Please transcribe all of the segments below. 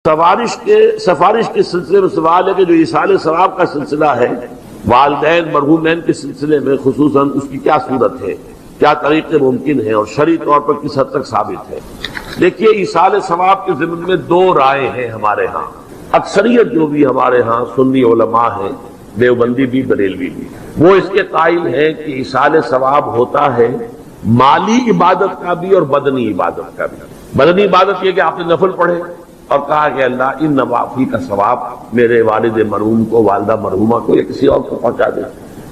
سفارش کے سلسلے میں سوال ہے کہ جو ایصال ثواب کا سلسلہ ہے والدین مرحومین کے سلسلے میں خصوصاً اس کی کیا صورت ہے، کیا طریقے ممکن ہیں اور شرعی طور پر کس حد تک ثابت ہے۔ دیکھیے، ایصال ثواب کے ضمن میں دو رائے ہیں ہمارے ہاں۔ اکثریت جو بھی ہمارے ہاں سنی علماء ہیں، دیوبندی بھی بریلوی بھی، وہ اس کے قائل ہیں کہ ایصال ثواب ہوتا ہے مالی عبادت کا بھی اور بدنی عبادت کا بھی۔ بدنی عبادت یہ کہ آپ نے نفل پڑھے اور کہا کہ اللہ ان نوافی کا ثواب میرے والد مرحوم کو، والدہ مرحومہ کو یا کسی اور کو پہنچا دیں،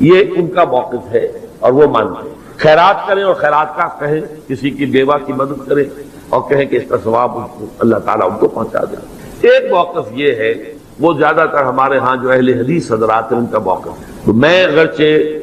یہ ان کا موقف ہے اور وہ مانتے ہیں۔ خیرات کریں اور خیرات کا کہیں، کسی کی بیوہ کی مدد کریں اور کہیں کہ اس کا ثواب اللہ تعالیٰ ان کو پہنچا دے۔ ایک موقف یہ ہے، وہ زیادہ تر ہمارے ہاں جو اہل حدیث حضرات ہیں ان کا موقف ہے۔ تو میں اگرچہ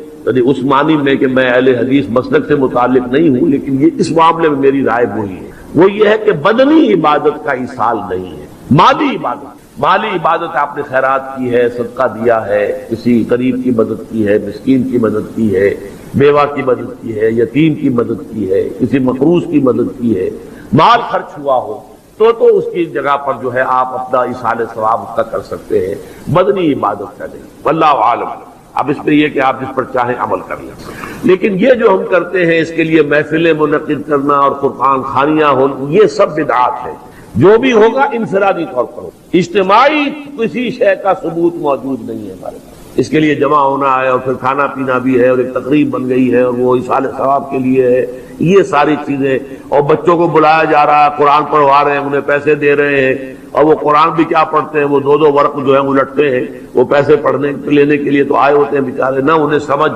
اس معنی میں کہ میں اہل حدیث مسلک سے متعلق نہیں ہوں، لیکن یہ اس معاملے میں میری رائے وہی ہے، وہ یہ ہے کہ بدنی عبادت کا ایصال نہیں ہے، مالی عبادت آپ نے خیرات کی ہے، صدقہ دیا ہے، کسی غریب کی مدد کی ہے، مسکین کی مدد کی ہے، بیوہ کی مدد کی ہے، یتیم کی مدد کی ہے، کسی مقروض کی مدد کی ہے، مال خرچ ہوا ہو تو اس کی جگہ پر جو ہے آپ اپنا ایصال ثواب اس کا کر سکتے ہیں، بدنی عبادت کا نہیں۔ واللہ عالم۔ اب اس پہ یہ کہ آپ جس پر چاہیں عمل کر لیں، لیکن یہ جو ہم کرتے ہیں اس کے لیے محفلیں منعقد کرنا اور قرآن خوانیاں ہو، یہ سب بدعات ہے۔ جو بھی ہوگا انفرادی طور پر ہوگا، اجتماعی کسی شے کا ثبوت موجود نہیں ہے ہمارے پاس۔ اس کے لیے جمع ہونا ہے اور پھر کھانا پینا بھی ہے اور ایک تقریب بن گئی ہے اور وہ ایصال ثواب کے لیے ہے، یہ ساری چیزیں، اور بچوں کو بلایا جا رہا ہے، قرآن پڑھوا رہے ہیں، انہیں پیسے دے رہے ہیں، اور وہ قرآن بھی کیا پڑھتے ہیں، وہ دو ورق جو ہے وہ لٹتے ہیں، وہ پیسے پڑھنے لینے کے لیے تو آئے ہوتے ہیں بیچارے، نہ انہیں سمجھ،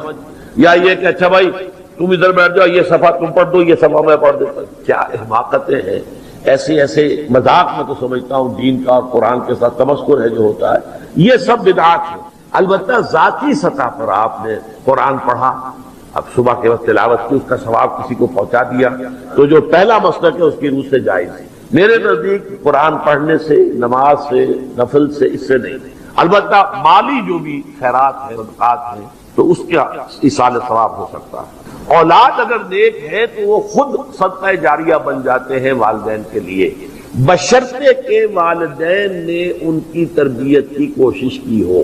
یا یہ کہ اچھا بھائی تم ادھر بیٹھ جاؤ، یہ صفحہ تم پڑھ دو، یہ صفحہ میں پڑھ دیتا ہوں۔ کیا حماقتیں ہیں! ایسے مذاق میں تو سمجھتا ہوں دین کا اور قرآن کے ساتھ تمسخر ہے جو ہوتا ہے، یہ سب بدعات ہیں۔ البتہ ذاتی سطح پر آپ نے قرآن پڑھا، اب صبح کے وقت تلاوت کی، اس کا ثواب کسی کو پہنچا دیا، تو جو پہلا مسلک ہے اس کی روح سے جائز ہے۔ میرے نزدیک قرآن پڑھنے سے، نماز سے، نفل سے، اس سے نہیں۔ البتہ مالی جو بھی خیرات ہیں، صدقات ہیں، تو اس کا ایصال ثواب ہو سکتا ہے۔ اولاد اگر نیک ہے تو وہ خود صدقہ جاریہ بن جاتے ہیں والدین کے لیے، بشرطے کہ والدین نے ان کی تربیت کی کوشش کی ہو۔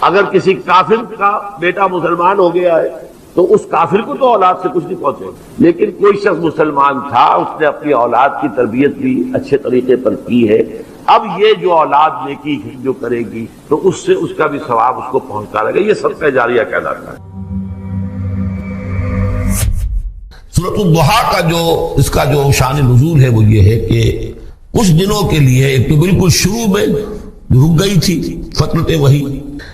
اگر کسی کافر کا بیٹا مسلمان ہو گیا ہے تو اس کافر کو تو اولاد سے کچھ نہیں پہنچے، لیکن کوئی شخص مسلمان تھا، اس نے اپنی اولاد کی تربیت بھی اچھے طریقے پر کی ہے، اب یہ جو اولاد نیکی جو کرے گی تو اس سے اس کا بھی ثواب اس کو پہنچتا رہے گا، یہ صدقہ جاریہ کہلاتا ہے۔ سورۃ الضحیٰ کا اس کا جو شان نزول ہے وہ یہ ہے کہ کچھ دنوں کے لیے، ایک تو بالکل شروع میں رک گئی تھی فترت وحی،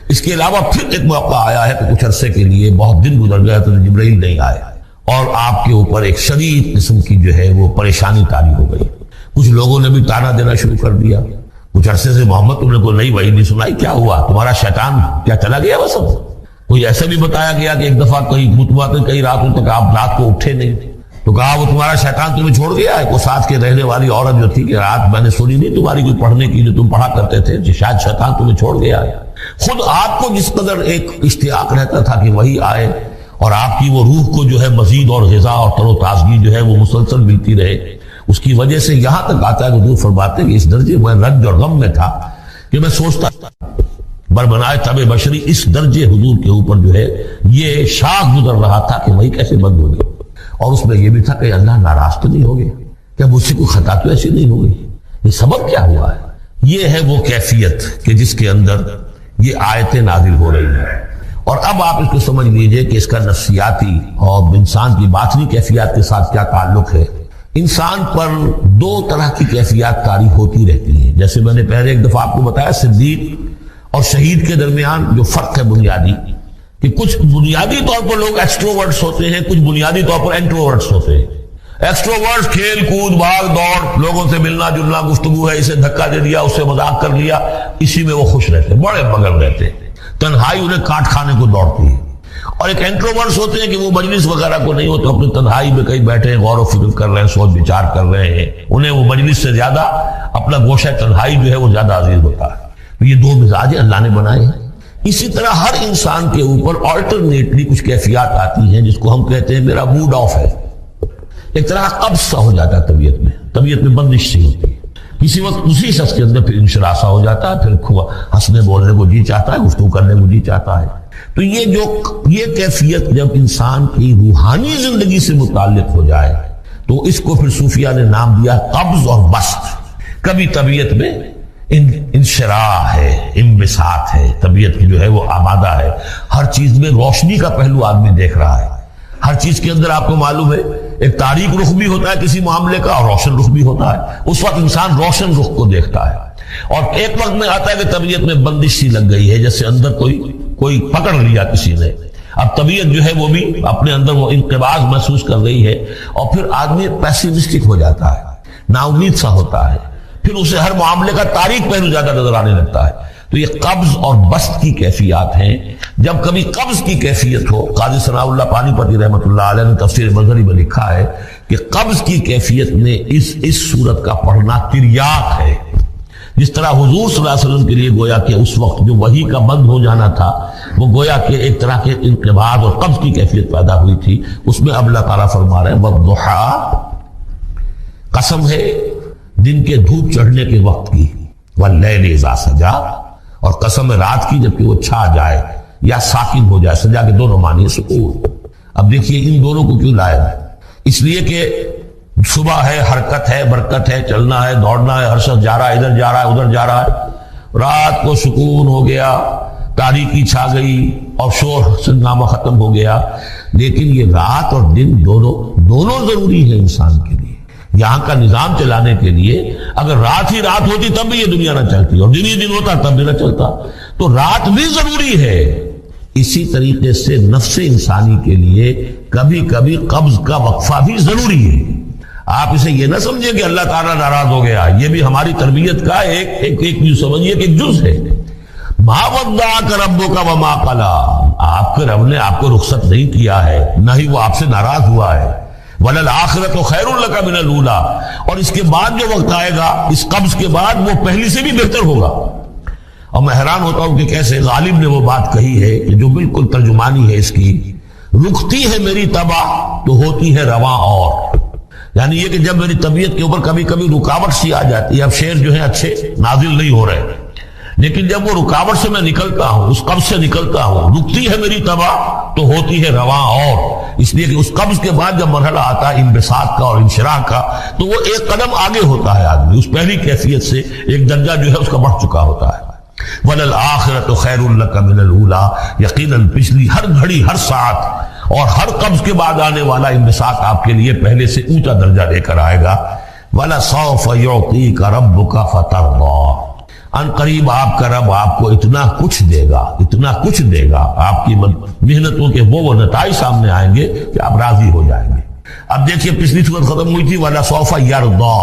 اس کے علاوہ پھر ایک موقع آیا ہے کہ کچھ عرصے کے لیے بہت دن گزر گیا تو جبرائیل نہیں آئے اور آپ کے اوپر ایک شدید قسم کی جو ہے وہ پریشانی طاری ہو گئی۔ کچھ لوگوں نے بھی طعنہ دینا شروع کر دیا، کچھ عرصے سے محمد تم نے کوئی نئی وحی نہیں سنائی، کیا ہوا تمہارا شیطان کیا چلا گیا بس؟ کوئی ایسا بھی بتایا گیا کہ ایک دفعہ کئی راتوں تک آپ رات کو اٹھے نہیں، تو کہا وہ تمہارا شیطان تمہیں چھوڑ گیا ہے۔ وہ ساتھ کے رہنے والی عورت جو تھی کہ رات میں نے سنی نہیں تمہاری کوئی پڑھنے کی جو تم پڑھا کرتے تھے، شاید شیطان تمہیں چھوڑ گیا ہے۔ خود آپ کو جس قدر ایک اشتیاق رہتا تھا کہ وہی آئے اور آپ کی وہ روح کو جو ہے مزید اور غذا اور تر و تازگی جو ہے وہ مسلسل ملتی رہے، اس کی وجہ سے یہاں تک آتا ہے کہ حضور فرماتے ہیں کہ اس درجے میں رنج اور غم میں تھا کہ میں سوچتا بربنائے طب بشری، اس درجے حضور کے اوپر جو ہے یہ شاخ گزر رہا تھا کہ وہی کیسے بند ہو گئی، اور اس میں یہ بھی تھا کہ اللہ ناراض تو نہیں ہو گیا، کیا مجھ سے کوئی خطا تو ایسی نہیں ہو گئی، یہ سبب کیا ہوا ہے؟ یہ ہے وہ کیفیت کہ جس کے اندر یہ آیتیں نازل ہو رہی ہیں۔ اور اب آپ اس کو سمجھ لیجئے کہ اس کا نفسیاتی اور انسان کی باطنی کیفیات کے ساتھ کیا تعلق ہے۔ انسان پر دو طرح کی کیفیات طاری ہوتی رہتی ہیں، جیسے میں نے پہلے ایک دفعہ آپ کو بتایا صدیق اور شہید کے درمیان جو فرق ہے بنیادی، کہ کچھ بنیادی طور پر لوگ ایکسٹروورٹس ہوتے ہیں، کچھ بنیادی طور پر انٹروورٹس ہوتے ہیں۔ ایکسٹروورٹس کھیل کود بھاگ دوڑ، لوگوں سے ملنا جلنا، گفتگو ہے، اسے دھکا دے دیا، اس سے مذاق کر لیا، اسی میں وہ خوش رہتے، بڑے مگن رہتے، تنہائی انہیں کاٹ کھانے کو دوڑتی ہے۔ اور ایک انٹروورٹس ہوتے ہیں کہ وہ مجلس وغیرہ کو نہیں ہوتے، اپنی تنہائی میں کہیں بیٹھے ہیں، غور و فکر کر رہے ہیں، سوچ وچار کر رہے ہیں، انہیں وہ مجلس سے زیادہ اپنا گوشہ تنہائی جو ہے وہ زیادہ عزیز ہوتا ہے۔ یہ دو مزاج اللہ نے بنائے ہیں۔ اسی طرح ہر انسان کے اوپر آلٹرنیٹلی کچھ کیفیات آتی ہیں جس کو ہم کہتے ہیں میرا موڈ آف ہے، ایک طرح قبض سا ہو جاتا ہے طبیعت میں بندش سی ہوتی ہے اسی وقت اسی شخص کے اندر پھر انشراح سا ہو جاتا ہے، پھر ہنسنے بولنے کو جی چاہتا ہے، گفتگو کرنے کو جی چاہتا ہے۔ تو یہ کیفیت جب انسان کی روحانی زندگی سے متعلق ہو جائے تو اس کو پھر صوفیہ نے نام دیا قبض اور بسط۔ کبھی طبیعت میں انشراح ہے، انبساط ہے، طبیعت کی جو ہے وہ آمادہ ہے، ہر چیز میں روشنی کا پہلو آدمی دیکھ رہا ہے، ہر چیز کے اندر آپ کو معلوم ہے ایک تاریک رخ بھی ہوتا ہے کسی معاملے کا اور روشن رخ بھی ہوتا ہے، اس وقت انسان روشن رخ کو دیکھتا ہے۔ اور ایک وقت میں آتا ہے کہ طبیعت میں بندش سی لگ گئی ہے، جیسے اندر کوئی پکڑ لیا کسی نے، اب طبیعت جو ہے وہ بھی اپنے اندر وہ انقباض محسوس کر رہی ہے، اور پھر آدمی پیسیمسٹک ہو جاتا ہے، نا امید سا ہوتا ہے، پھر اسے ہر معاملے کا تاریک پہلو زیادہ نظر آنے لگتا ہے۔ تو یہ قبض اور بسط کی کیفیات ہیں۔ جب کبھی قبض کی کیفیت ہو، قاضی ثناء اللہ پانی پتی رحمۃ اللہ علیہ نے تفسیر مظہری میں لکھا ہے کہ قبض کی کیفیت میں اس صورت کا پڑھنا تریاق ہے، جس طرح حضور صلی اللہ علیہ وسلم کے لیے گویا کہ اس وقت جو وحی کا بند ہو جانا تھا وہ گویا کہ ایک طرح کے انقباض اور قبض کی کیفیت پیدا ہوئی تھی، اس میں اب اللہ تعالیٰ فرما رہے ہیں وَالضُّحَىٰ، قسم ہے دن کے دھوپ چڑھنے کے وقت کی، وَاللَّيْلِ إِذَا سَجَىٰ، اور قسم ہے رات کی جبکہ وہ چھا جائے یا ساکن ہو جائے، سجا کے دونوں معنی سکون۔ اب دیکھیے ان دونوں کو کیوں لایا ہے؟ اس لیے کہ صبح ہے، حرکت ہے، برکت ہے، چلنا ہے، دوڑنا ہے، ہر شخص جا رہا ہے، ادھر جا رہا ہے، ادھر جا رہا ہے، رات کو سکون ہو گیا، تاریکی چھا گئی اور شور سنگامہ ختم ہو گیا۔ لیکن یہ رات اور دن دونوں ضروری ہے انسان کے لیے، یہاں کا نظام چلانے کے لیے۔ اگر رات ہی رات ہوتی تب بھی یہ دنیا نہ چلتی، اور دن ہی دن ہوتا تب بھی نہ چلتا، تو رات بھی ضروری ہے۔ اسی طریقے سے نفس انسانی کے لیے کبھی کبھی قبض کا وقفہ بھی ضروری ہے۔ آپ اسے یہ نہ سمجھیں کہ اللہ تعالیٰ ناراض ہو گیا، یہ بھی ہماری تربیت کا ایک سمجھیے کہ ایک جز ہے۔ ما ودعک ربک وما قلی، آپ کے رب نے آپ کو رخصت نہیں کیا ہے، نہ ہی وہ آپ سے ناراض ہوا ہے۔ وَلَلْآخِرَةُ خَيْرٌ لَكَ مِنَ الْأُولَىٰ، اور اس کے بعد جو وقت آئے گا اس قبض کے بعد وہ پہلی سے بھی بہتر ہوگا۔ اور میں حیران ہوتا ہوں کہ کیسے غالب نے وہ بات کہی ہے کہ جو بالکل ترجمانی ہے اس کی، رکتی ہے میری طبع تو ہوتی ہے رواں اور، یعنی یہ کہ جب میری طبیعت کے اوپر کبھی کبھی رکاوٹ سی آ جاتی ہے، اب شعر جو ہے اچھے نازل نہیں ہو رہے، لیکن جب وہ رکاوٹ سے میں نکلتا ہوں، اس قبض سے نکلتا ہوں، رکتی ہے میری طبع تو ہوتی ہے رواں اور، اس لیے کہ اس قبض کے بعد جب مرحلہ آتا ہے انبساط کا اور انشراح کا تو وہ ایک قدم آگے ہوتا ہے، آدمی اس پہلی کیفیت سے ایک درجہ جو ہے اس کا بڑھ چکا ہوتا ہے۔ وَلَلْآخِرَةُ خَيْرٌ لَكَ مِنَ الْأُولَىٰ، یقیناً پچھلی ہر گھڑی، ہر ساعت اور ہر قبض کے بعد آنے والا انبساط آپ کے لیے پہلے سے اونچا درجہ لے کر آئے گا۔ وَلَسَوْفَ يُعْطِيكَ رَبُّكَ فَتَرْضَىٰ، ان قریب آپ کا رب آپ کو اتنا کچھ دے گا، اتنا کچھ دے گا، آپ کی محنتوں کے وہ نتائج سامنے آئیں گے کہ آپ راضی ہو جائیں گے۔ اب دیکھیے پچھلی صورت ختم ہوئی تھی وَلَسَوْفَ يَرْضَىٰ،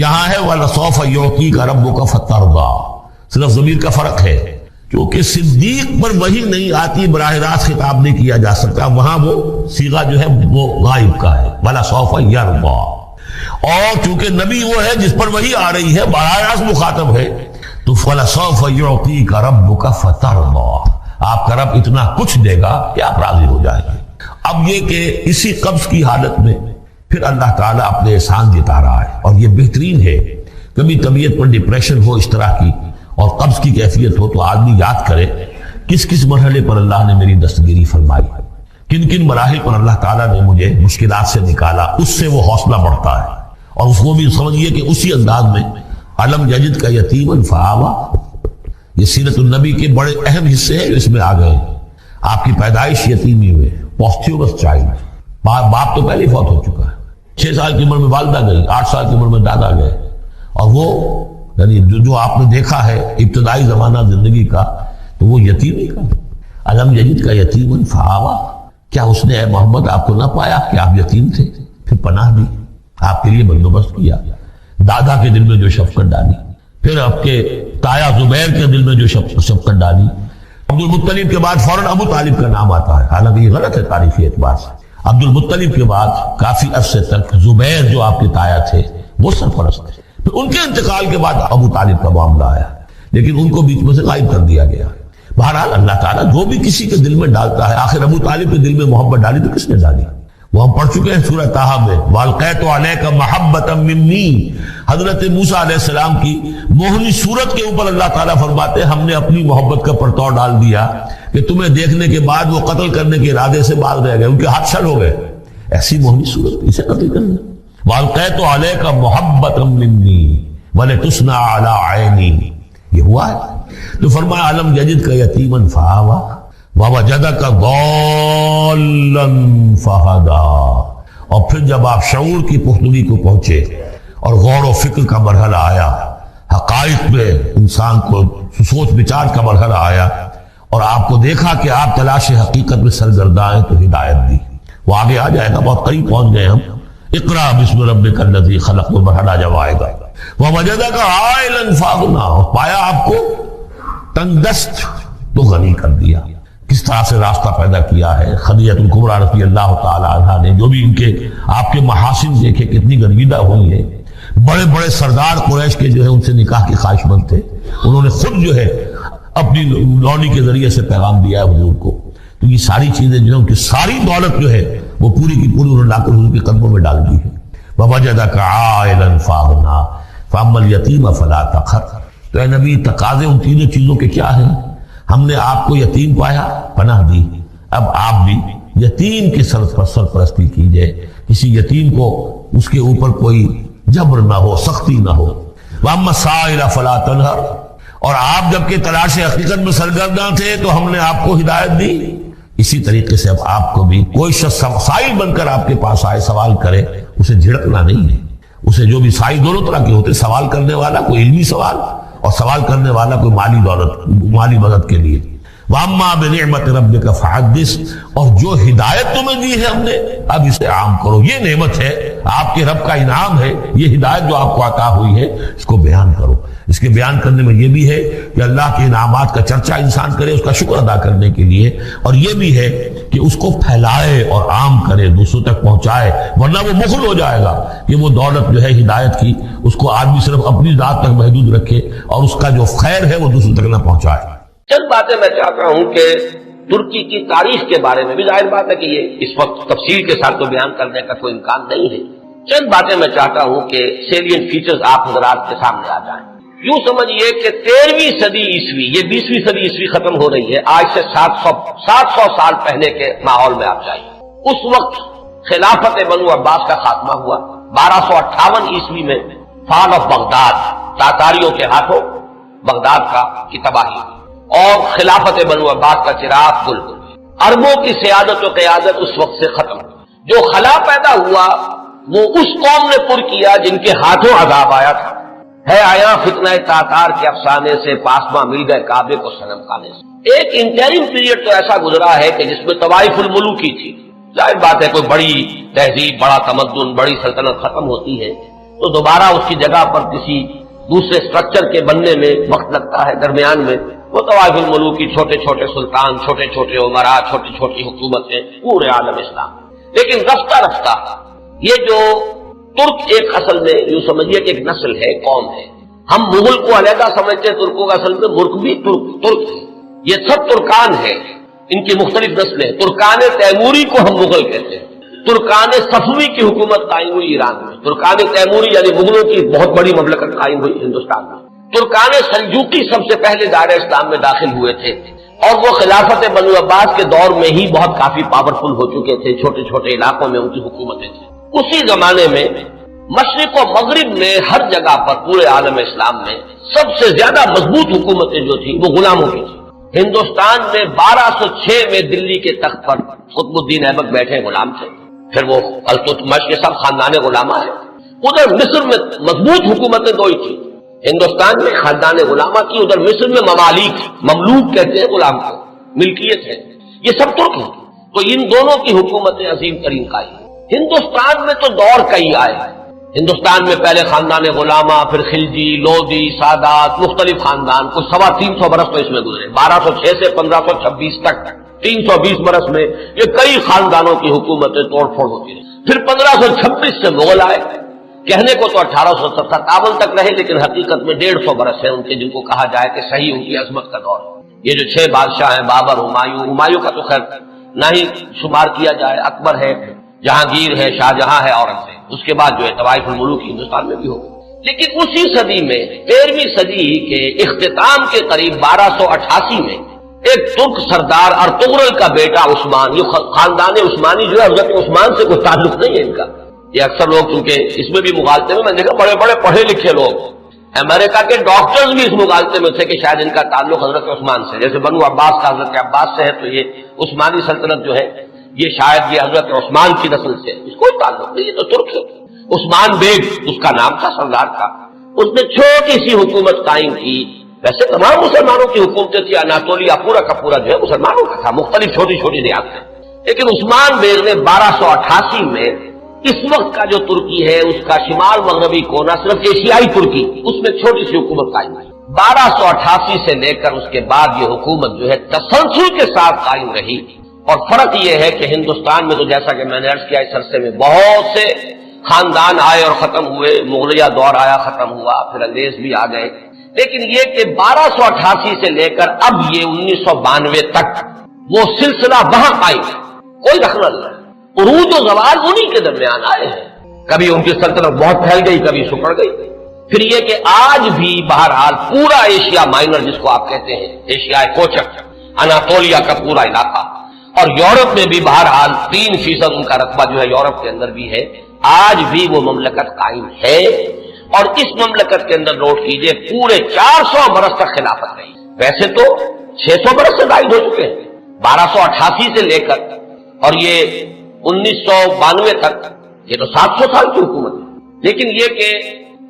یہاں ہے وَلَسَوْفَ يُعْطِيكَ رَبُّكَ فَتَرْضَىٰ، صرف ضمیر کا فرق ہے، کیونکہ صدیق پر وحی نہیں آتی، براہ راست خطاب نہیں کیا جا سکتا، وہاں وہ صیغہ جو ہے وہ غائب کا ہے، وَلَسَوْفَ يَرْضَىٰ، اور چونکہ نبی وہ ہے جس پر وحی آ رہی ہے، براہ راست مخاطب ہے، تو فَلَسَوْفَ يُعْطِيكَ رَبُّكَ فَتَرْضَىٰ، آپ کا رب اتنا کچھ دے گا کہ آپ راضی ہو جائیں گے۔ اب یہ کہ اسی قبض کی حالت میں پھر اللہ تعالیٰ اپنے احسان جتا رہا ہے، اور یہ بہترین ہے۔ کبھی طبیعت پر ڈپریشن ہو اس طرح کی اور قبض کی کیفیت ہو تو آدمی یاد کرے کس کس مرحلے پر اللہ نے میری دستگیری فرمائی، کن کن مراحل پر اللہ تعالیٰ نے مجھے مشکلات سے نکالا، اس سے وہ حوصلہ بڑھتا ہے۔ اور اس کو بھی سمجھیے کہ اسی انداز میں علم یجد کا یتیمن فآوا، یہ سیرت النبی کے بڑے اہم حصے ہیں جو اس میں آ گئے۔ آپ کی پیدائش یتیمی ہوئے، پوسٹیومس چائلڈ، باپ تو پہلے فوت ہو چکا ہے، 6 سال کی عمر میں والدہ گئی، 8 سال کی عمر میں دادا گئے، اور وہ یعنی جو آپ نے دیکھا ہے ابتدائی زمانہ زندگی کا تو وہ یتیمی کا، علم یجد کا یتیمن فآوا، کیا اس نے اے محمد آپ کو نہ پایا کہ آپ یتیم تھے، پھر پناہ دی، آپ کے لیے بندوبست کیا، دادا کے دل میں جو شفقت ڈالی، پھر آپ کے تایا زبیر کے دل میں جو شفقت ڈالی۔ عبد المطلب کے بعد فوراً ابو طالب کا نام آتا ہے، حالانکہ یہ غلط ہے تاریخی اعتبار سے۔ عبد المطلب کے بعد کافی عرصے تک زبیر جو آپ کے تایا تھے وہ سرپرست تھے، پھر ان کے انتقال کے بعد ابو طالب کا معاملہ آیا، لیکن ان کو بیچ میں سے غائب کر دیا گیا۔ بہرحال اللہ تعالیٰ جو بھی کسی کے دل میں ڈالتا ہے، آخر ابو طالب کے دل میں محبت ڈالی تو کس نے ڈالی؟ وہ ہم پڑھ چکے ہیں سورہ طٰہٰ میں، وَأَلْقَيْتُ عَلَيْكَ مَحَبَّةً مِّنِّي۔ حضرت موسیٰ علیہ السلام کی موہنی صورت کے اوپر اللہ تعالیٰ فرماتے ہیں ہم نے اپنی محبت کا پرتو ڈال دیا کہ تمہیں دیکھنے کے بعد وہ قتل کرنے کے ارادے سے باز رہ گئے، ان کے ہاتھ شل ہو گئے، ایسی موہنی صورت اسے قتل کرنا۔ وَأَلْقَيْتُ عَلَيْكَ مَحَبَّةً مِّنِّي وَلِتُصْنَعَ عَلَىٰ عَيْنِي، یہ ہوا ہے۔ تو فرمایا أَلَمْ يَجِدْكَ يَتِيمًا فَآوَىٰ وَوَجَدَكَ ضَالًّا فَهَدَىٰ، اور پھر جب آپ شعور کی پختگی کو پہنچے اور غور و فکر کا مرحلہ آیا، حقائق میں انسان کو سوچ بچار کا مرحلہ آیا اور آپ کو دیکھا کہ آپ تلاش حقیقت میں سرگرداں ہیں تو ہدایت دی۔ وہ آگے آ جائے گا، بہت قریب پہنچ گئے ہم۔ اقرأ بسم ربک الذی خلق، وہ مرحلہ جب آئے گا۔ وَوَجَدَكَ عَائِلًا فَأَغْنَىٰ، اور پایا آپ کو تنگ دست تو غنی کر دیا۔ کس طرح سے راستہ پیدا کیا ہے خدیجہ الکبریٰ رضی اللہ تعالی عنہا نے، جو بھی ان کے آپ کے محاسن دیکھے کتنی گرویدہ ہوئی ہے۔ بڑے بڑے سردار قریش کے جو ہے ان سے نکاح کی خواہش مند تھے، انہوں نے خود جو ہے اپنی لونی کے ذریعے سے پیغام دیا ہے حضور کو۔ تو یہ ساری چیزیں جو ہے ان کی ساری دولت جو ہے وہ پوری کی پوری انہوں نے لا کر حضور کے قدموں میں ڈال دی ہے۔ وَوَجَدَكَ عَائِلًا فَأَغْنَىٰ فَأَمَّا الْيَتِيمَ فَلَا تَقْهَرْ، تو اے نبی تقاضے ان تینوں چیزوں کے کیا ہیں؟ ہم نے آپ کو یتیم پایا، پناہ دی، اب آپ بھی یتیم کے سرپرستی کیجئے، کسی یتیم کو اس کے اوپر کوئی جبر نہ ہو، سختی نہ ہو۔ وَأَمَّا السَّائِلَ فَلَا تَنْهَرْ، اور آپ جبکہ تلاش حقیقت میں سرگرداں تھے تو ہم نے آپ کو ہدایت دی، اسی طریقے سے اب آپ کو بھی کوئی شخص سائل بن کر آپ کے پاس آئے سوال کرے، اسے جھڑکنا نہیں ہے۔ اسے جو بھی سائل دونوں طرح کے ہوتے، سوال کرنے والا کوئی علمی سوال اور سوال کرنے والا کوئی مالی دولت، مالی مدد کے لیے۔ وَأَمَّا بِنِعْمَةِ رَبِّكَ فَحَدِّثْ، اور جو ہدایت تمہیں دی ہے ہم نے اب اسے عام کرو، یہ نعمت ہے، آپ کے رب کا انعام ہے، یہ ہدایت جو آپ کو عطا ہوئی ہے اس کو بیان کرو۔ اس کے بیان کرنے میں یہ بھی ہے کہ اللہ کے انعامات کا چرچا انسان کرے اس کا شکر ادا کرنے کے لیے، اور یہ بھی ہے کہ اس کو پھیلائے اور عام کرے، دوسروں تک پہنچائے، ورنہ وہ مغل ہو جائے گا کہ وہ دولت جو ہے ہدایت کی اس کو آدمی صرف اپنی ذات تک محدود رکھے اور اس کا جو خیر ہے وہ دوسروں تک نہ پہنچائے۔ چند باتیں میں چاہتا ہوں کہ ترکی کی تاریخ کے بارے میں بھی، ظاہر بات ہے کہ یہ اس وقت تفصیل کے ساتھ تو بیان کرنے کا کوئی امکان نہیں ہے، چند باتیں میں چاہتا ہوں کہ سیلین فیچرز آپ حضرات کے سامنے آ جائیں۔ یوں سمجھیے کہ 13ویں صدی عیسوی، یہ 20ویں صدی عیسوی ختم ہو رہی ہے، آج سے 700 سال پہلے کے ماحول میں آپ جائیے۔ اس وقت خلافت بنو عباس کا خاتمہ ہوا، 1258 عیسوی میں فال آف بغداد، تاتاریوں کے ہاتھوں بغداد کی تباہی ہوئی اور خلافت بنو عباس کا چراغ گل ہو گیا۔ عربوں کی سیادت و قیادت اس وقت سے ختم ہوئی۔ جو خلا پیدا ہوا وہ اس قوم نے پر کیا جن کے ہاتھوں عذاب آیا تھا۔ ہے آیا فتنہ تاتار کے افسانے سے، پاسماں مل گئے کعبے کو صنم خانے سے۔ ایک انٹرم پیریڈ تو ایسا گزرا ہے کہ جس میں طوائف الملوکی تھی، ظاہر بات ہے کوئی بڑی تہذیب، بڑا تمدن، بڑی سلطنت ختم ہوتی ہے تو دوبارہ اس کی جگہ پر کسی دوسرے سٹرکچر کے بننے میں وقت لگتا ہے۔ درمیان میں وہ طوائف الملوکی، چھوٹے چھوٹے سلطان، چھوٹے چھوٹے عمراء، چھوٹی چھوٹی حکومتیں پورے عالم اسلام۔ لیکن رفتہ رفتہ یہ جو ترک ایک اصل میں یوں سمجھیے کہ ایک نسل ہے، قوم ہے۔ ہم مغل کو علیحدہ سمجھتے ہیں، ترکوں کا اصل میں ملک بھی ترک ہے۔ یہ سب ترکان ہیں، ان کی مختلف نسلیں۔ ترکان تیموری کو ہم مغل کہتے ہیں۔ ترکان صفوی کی حکومت قائم ہوئی ایران میں۔ ترکان تیموری یعنی مغلوں کی بہت بڑی مملکت قائم ہوئی ہندوستان میں۔ ترکان سلجوقی سب سے پہلے دائرہ اسلام میں داخل ہوئے تھے اور وہ خلافت بنو عباس کے دور میں ہی بہت کافی پاورفل ہو چکے تھے، چھوٹے چھوٹے علاقوں میں ان کی حکومتیں تھیں۔ اسی زمانے میں مشرق و مغرب میں ہر جگہ پر پورے عالم اسلام میں سب سے زیادہ مضبوط حکومتیں جو تھیں وہ غلاموں کی تھیں۔ ہندوستان میں 1206 میں دلی کے تخت پر قطب الدین ایبک بیٹھے غلام تھے، پھر وہ التتمش، یہ سب خاندان غلامہ ہے۔ ادھر مصر میں مضبوط حکومتیں دو ہی تھیں، ہندوستان میں خاندان غلامہ کی، ادھر مصر میں مملوک کہتے ہیں غلام کو، ملکیت ہے، یہ سب ترک ہیں۔ تو ان دونوں کی حکومتیں عظیم ترین قائم۔ ہندوستان میں تو دور کئی آئے، ہندوستان میں پہلے خاندان غلامہ، پھر خلجی، لودھی، سادات، مختلف خاندان، کچھ 325 برس تو اس میں گزرے، 1206 سے 1526 تک 320 برس میں یہ کئی خاندانوں کی حکومتیں توڑ پھوڑ ہوتی رہی۔ پھر 1526 سے مغل آئے، کہنے کو تو 1857 تک رہے لیکن حقیقت میں 150 برس ہے ان کے، جن کو کہا جائے کہ صحیح ان کی عظمت کا دور۔ یہ جو 6 بادشاہ ہیں، بابر، ہمایوں کا تو خیر نہ ہی شمار کیا جائے، اکبر ہے، جہانگیر ہے، شاہجہاں ہے، اورنگزیب، اس کے بعد جو ہے طوائف الملوک ہندوستان میں بھی ہو گئے۔ لیکن اسی صدی میں 13ویں صدی کے اختتام کے قریب 1288 میں ایک ترک سردار ارطغرل کا بیٹا عثمان، یہ خاندان عثمانی جو ہے حضرت عثمان سے کوئی تعلق نہیں ہے ان کا، یہ اکثر لوگ چونکہ اس میں بھی مغالطے میں نے دیکھا بڑے بڑے پڑھے لکھے لوگ، امریکہ کے ڈاکٹرز بھی اس مغالطے میں تھے کہ شاید ان کا تعلق حضرت عثمان سے، جیسے بنو عباس کا حضرت عباس سے ہے تو یہ عثمانی سلطنت جو ہے یہ شاید یہ حضرت عثمان کی نسل سے، اس کوئی تعلق نہیں، یہ تو ترک ہے۔ عثمان بیگ اس کا نام تھا، سردار کا، اس نے چھوٹی سی حکومت قائم کی، ویسے تمام مسلمانوں کی حکومتیں تھی، اناطولیہ پورا کا پورا جو ہے مسلمانوں کا تھا، مختلف چھوٹی چھوٹی ریاستیں، لیکن عثمان بیگ نے 1288 میں اس وقت کا جو ترکی ہے اس کا شمال مغربی کونا صرف ایشیائی ترکی، اس میں چھوٹی سی حکومت قائم کی۔ 1288 سے لے کر اس کے بعد یہ حکومت جو ہے تسلسل کے ساتھ قائم رہی، اور فرق یہ ہے کہ ہندوستان میں تو جیسا کہ میں نے عرض کیا اس عرصے میں بہت سے خاندان آئے اور ختم ہوئے، مغلیہ دور آیا ختم ہوا، پھر انگریز بھی آ گئے، لیکن یہ کہ 1288 سے لے کر اب یہ 1992 تک وہ سلسلہ وہاں قائم ہے، کوئی دخل نہیں، عروج و زوال انہی کے درمیان آئے ہیں، کبھی ان کی سلطنت بہت پھیل گئی، کبھی سکڑ گئی۔ پھر یہ کہ آج بھی بہرحال پورا ایشیا مائنر جس کو آپ کہتے ہیں، ایشیا کوچک، اناطولیہ کا پورا علاقہ، اور یورپ میں بھی بہرحال 3% ان کا رقبہ جو ہے یورپ کے اندر بھی ہے، آج بھی وہ مملکت قائم ہے، اور اس مملکت کے اندر نوٹ کیجئے پورے 400 برس تک خلافت رہی، ویسے تو 600 برس سے زائد ہو چکے ہیں، 1288 سے لے کر اور یہ 1992 تک، یہ تو 700 سال کی حکومت ہے، لیکن یہ کہ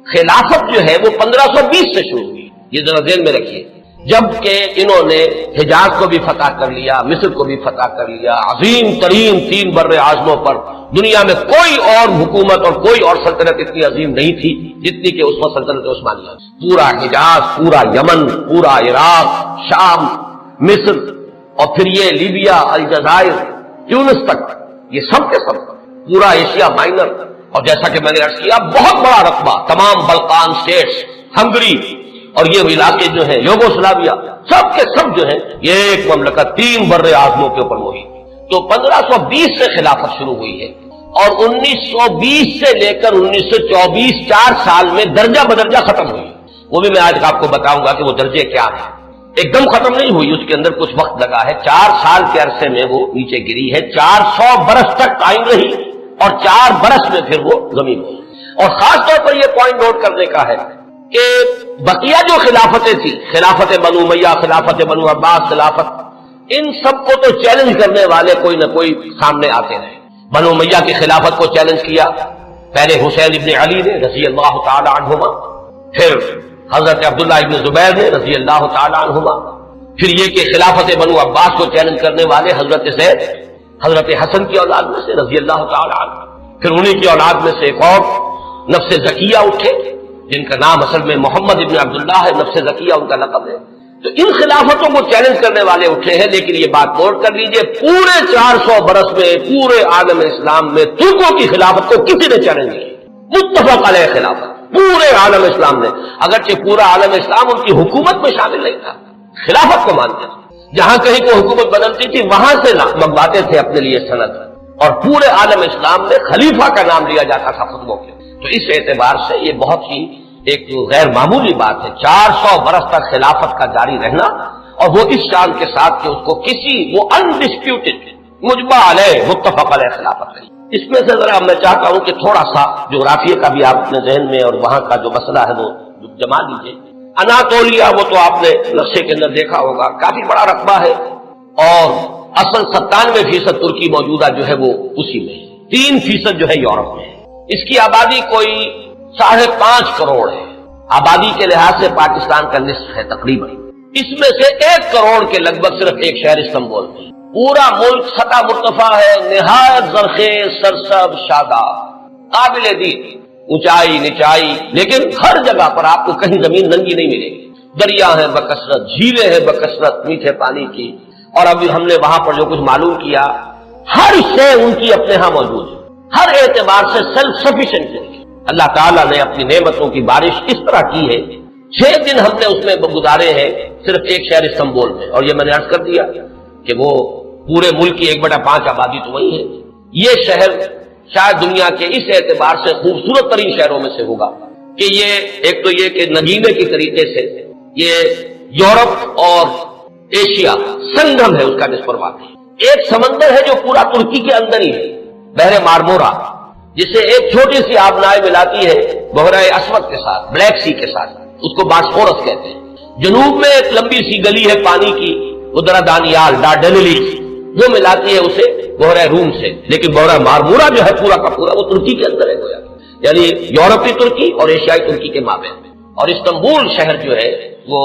خلافت جو ہے وہ 1520 سے شروع ہوئی، یہ ذرا ذہن میں رکھیے، جبکہ انہوں نے حجاز کو بھی فتح کر لیا، مصر کو بھی فتح کر لیا، عظیم ترین 3 بر اعظموں پر دنیا میں کوئی اور حکومت اور کوئی اور سلطنت اتنی عظیم نہیں تھی جتنی کہ اس وقت سلطنت عثمانیہ، پورا حجاز، پورا یمن، پورا عراق، شام، مصر، اور پھر یہ لیبیا، الجزائر، تیونس تک، یہ سب کے سب پورا ایشیا مائنر، اور جیسا کہ میں نے عرض کیا بہت بڑا رقبہ، تمام بلقان سٹیٹس، ہنگری اور یہ علاقے جو ہیں یوگوسلاویا، سب کے سب جو ہیں یہ ایک مملکت 3 بر اعظموں کے اوپر محیط، تو 1520 سے خلافت شروع ہوئی ہے، اور 1920 سے لے کر 1924 4 سال میں درجہ بدرجہ ختم ہوئی، وہ بھی میں آج آپ کو بتاؤں گا کہ وہ درجے کیا ہیں، ایک دم ختم نہیں ہوئی، اس کے اندر کچھ وقت لگا ہے، 4 سال کے عرصے میں وہ نیچے گری ہے، 400 برس تک قائم رہی، اور 4 برس میں پھر وہ زمین ہوئی، اور خاص طور پر یہ پوائنٹ نوٹ کرنے کا ہے کہ بقیہ جو خلافتیں تھی، خلافت بنو امیہ، خلافت بنو عباس، خلافت، ان سب کو تو چیلنج کرنے والے کوئی نہ کوئی سامنے آتے رہے۔ بنو امیہ کی خلافت کو چیلنج کیا پہلے حسین ابن علی نے رضی اللہ تعالی عنہما، پھر حضرت عبداللہ ابن زبیر نے رضی اللہ تعالی عنہما، پھر یہ کہ خلافت بنو عباس کو چیلنج کرنے والے حضرت زید، حضرت حسن کی اولاد میں سے رضی اللہ تعالی عنہ، پھر انہی کی اولاد میں سے ایک اور نفس زکیہ اٹھے جن کا نام اصل میں محمد ابن عبداللہ ہے، نفس زکیہ ان کا لقب ہے، تو ان خلافتوں کو چیلنج کرنے والے اٹھے ہیں، لیکن یہ بات نوٹ کر لیجئے پورے 400 برس میں پورے عالم اسلام میں ترکوں کی خلافت کو کسی نے چیلنج نہیں کیا، متفق علیہ خلافت پورے عالم اسلام نے، اگرچہ پورا عالم اسلام ان کی حکومت میں شامل نہیں تھا، خلافت کو مانتے تھے، جہاں کہیں کوئی حکومت بدلتی تھی وہاں سے منگواتے تھے اپنے لیے سند، اور پورے عالم اسلام میں خلیفہ کا نام لیا جاتا تھا خطبوں کے، تو اس اعتبار سے یہ بہت ہی ایک غیر معمولی بات ہے، 400 برس تک خلافت کا جاری رہنا، اور وہ اس شان کے ساتھ کہ اس کو کسی وہ انڈسپیوٹڈ مجمع علیہ متفق علیہ خلافت رہی۔ اس میں سے ذرا میں چاہتا ہوں کہ تھوڑا سا جغرافیہ کا بھی آپ اپنے ذہن میں اور وہاں کا جو مسئلہ ہے وہ جما لیجیے۔ اناطولیہ وہ تو آپ نے نقشے کے اندر دیکھا ہوگا، کافی بڑا رقبہ ہے، اور اصل 97% ترکی موجودہ جو ہے وہ اسی میں ہے، 3% جو ہے یورپ میں ہے، اس کی آبادی کوئی 5.5 کروڑ ہے، آبادی کے لحاظ سے پاکستان کا نصف ہے تقریباً، اس میں سے 1 کروڑ کے لگ بھگ صرف ایک شہر استنبول میں، پورا ملک سطح مرتفع ہے، نہایت زرخیز، سرسب، شاداب، قابل دید، اونچائی نچائی، لیکن ہر جگہ پر آپ کو کہیں زمین ننگی نہیں ملے گی، دریا ہیں بکثرت، جھیلیں ہیں بکثرت میٹھے پانی کی، اور ابھی ہم نے وہاں پر جو کچھ معلوم کیا ہر شے ان کی اپنے ہاں موجود ہے، ہر اعتبار سے سیلف سفیشینٹ ہے۔ اللہ تعالیٰ نے اپنی نعمتوں کی بارش اس طرح کی ہے، 6 دن ہم نے اس میں گزارے ہیں صرف ایک شہر استنبول میں، اور یہ میں نے عرض کر دیا کہ وہ پورے ملک کی 1/5 آبادی تو وہی ہے، یہ شہر شاید دنیا کے اس اعتبار سے خوبصورت ترین شہروں میں سے ہوگا کہ یہ ایک تو یہ کہ نگینے کی طریقے سے یہ یورپ اور ایشیا سنگم ہے اس کا جس پر واقع ایک سمندر ہے جو پورا ترکی کے اندر ہی ہے، بحر مارمورا، جسے ایک چھوٹی سی آبنائے ملاتی ہے بحیرہ اسود کے ساتھ، بلیک سی کے ساتھ، اس کو باسفورس کہتے ہیں۔ جنوب میں ایک لمبی سی گلی ہے پانی کی، ادرا دانیال ڈارڈنیلی، وہ ملاتی ہے اسے بحیرہ روم سے، لیکن بحیرہ مارمورا جو ہے پورا کا پورا وہ ترکی کے اندر ہے گویا، یعنی یورپی ترکی اور ایشیائی ترکی کے مابین میں۔ اور استنبول شہر جو ہے وہ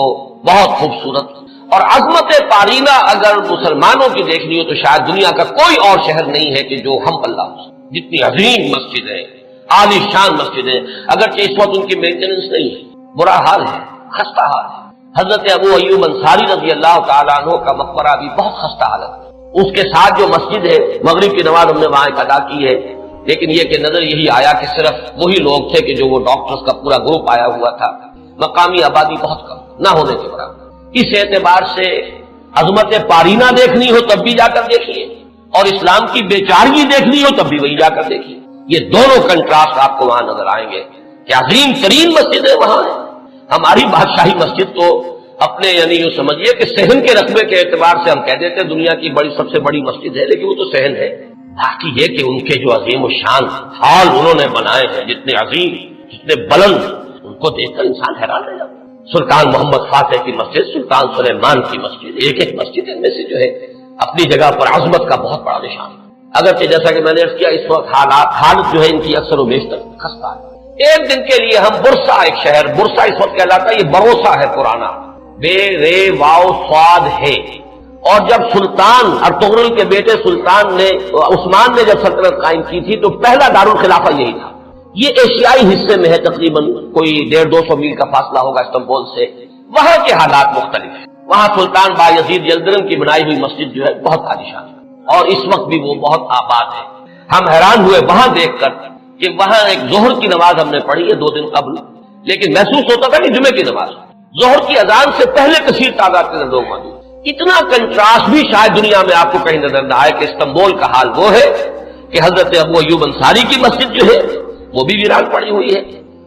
بہت خوبصورت اور عظمت پارینہ اگر مسلمانوں کی دیکھنی ہو تو شاید دنیا کا کوئی اور شہر نہیں ہے کہ جو ہم اللہ ہو، جتنی عظیم مسجد ہے، عالی شان مسجد ہے، اگرچہ اس وقت ان کی مینٹیننس نہیں ہے، برا حال ہے، خستہ حال ہے۔ حضرت ابو ایوب انصاری رضی اللہ تعالیٰ عنہ کا مقبرہ بھی بہت خستہ حالت ہے، اس کے ساتھ جو مسجد ہے، مغرب کی نماز ہم نے وہاں ادا کی ہے، لیکن یہ کہ نظر یہی آیا کہ صرف وہی لوگ تھے کہ جو وہ ڈاکٹرز کا پورا گروپ آیا ہوا تھا، مقامی آبادی بہت کم نہ ہونے کے برابر۔ اس اعتبار سے عظمت پارینہ دیکھنی ہو تب بھی جا کر دیکھیے، اور اسلام کی بیچارگی دیکھنی ہو تب بھی وہی جا کر دیکھیے۔ یہ دونوں کنٹراسٹ آپ کو وہاں نظر آئیں گے کہ عظیم ترین مسجدیں وہاں ہیں۔ ہماری بادشاہی مسجد تو اپنے یعنی یوں سمجھیے کہ صحن کے رقبے کے اعتبار سے ہم کہہ دیتے ہیں دنیا کی بڑی سب سے بڑی مسجد ہے، لیکن وہ تو صحن ہے۔ باقی یہ کہ ان کے جو عظیم الشان ہال انہوں نے بنائے ہیں، جتنے عظیم، جتنے بلند، ان کو دیکھ کر انسان حیران رہ جاتا ہے۔ سلطان محمد فاتح کی مسجد، سلطان سلیمان کی مسجد، ایک ایک مسجد ان میں سے جو ہے اپنی جگہ پر عظمت کا بہت بڑا نشان ہے۔ اگرچہ جیسا کہ میں نے عرض کیا اس وقت حالت جو ہے ان کی اکثر و بیشتر خستہ ہے۔ ایک دن کے لیے ہم برسا، ایک شہر برسا اس وقت کہلاتا ہے، یہ بروسا ہے پرانا، بے رے واو سواد ہے۔ اور جب سلطان ارطغرل کے بیٹے سلطان نے عثمان نے جب سلطنت قائم کی تھی تو پہلا دارالخلافہ یہی تھا۔ یہ ایشیائی حصے میں ہے، تقریباً کوئی 150-200 میل کا فاصلہ ہوگا استنبول سے۔ وہاں کے حالات مختلف ہیں۔ وہاں سلطان بایزید یلدرم کی بنائی ہوئی مسجد جو ہے بہت عالیشان ہے، اور اس وقت بھی وہ بہت آباد ہے۔ ہم حیران ہوئے وہاں دیکھ کر کہ وہاں ایک ظہر کی نماز ہم نے پڑھی ہے 2 دن قبل، لیکن محسوس ہوتا تھا کہ جمعے کی نماز، ظہر کی اذان سے پہلے کثیر تعداد کے لوگ موجود۔ اتنا کنٹراسٹ بھی شاید دنیا میں آپ کو کہیں نظر نہ آئے کہ استنبول کا حال وہ ہے کہ حضرت ابو ایوب انصاری کی مسجد جو ہے وہ بھی ویران پڑی ہوئی ہے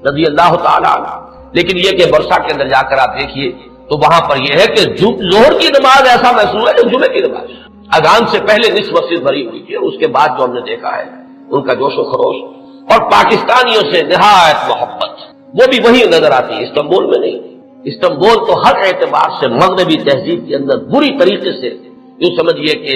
رضی اللہ تعالیٰ عنہ۔ لیکن یہ کہ برسا کے اندر جا کر آپ دیکھیے تو وہاں پر یہ ہے کہ ظہر کی نماز ایسا محسوس ہے کہ جمعے کی نماز، اذان سے پہلے نصف مسجد بھری ہوئی تھی، اور اس کے بعد جو ہم نے دیکھا ہے ان کا جوش و خروش اور پاکستانیوں سے نہایت محبت، وہ بھی وہی نظر آتی ہے، استنبول میں نہیں۔ استنبول تو ہر اعتبار سے مغربی تہذیب کے اندر بری طریقے سے یوں سمجھیے کہ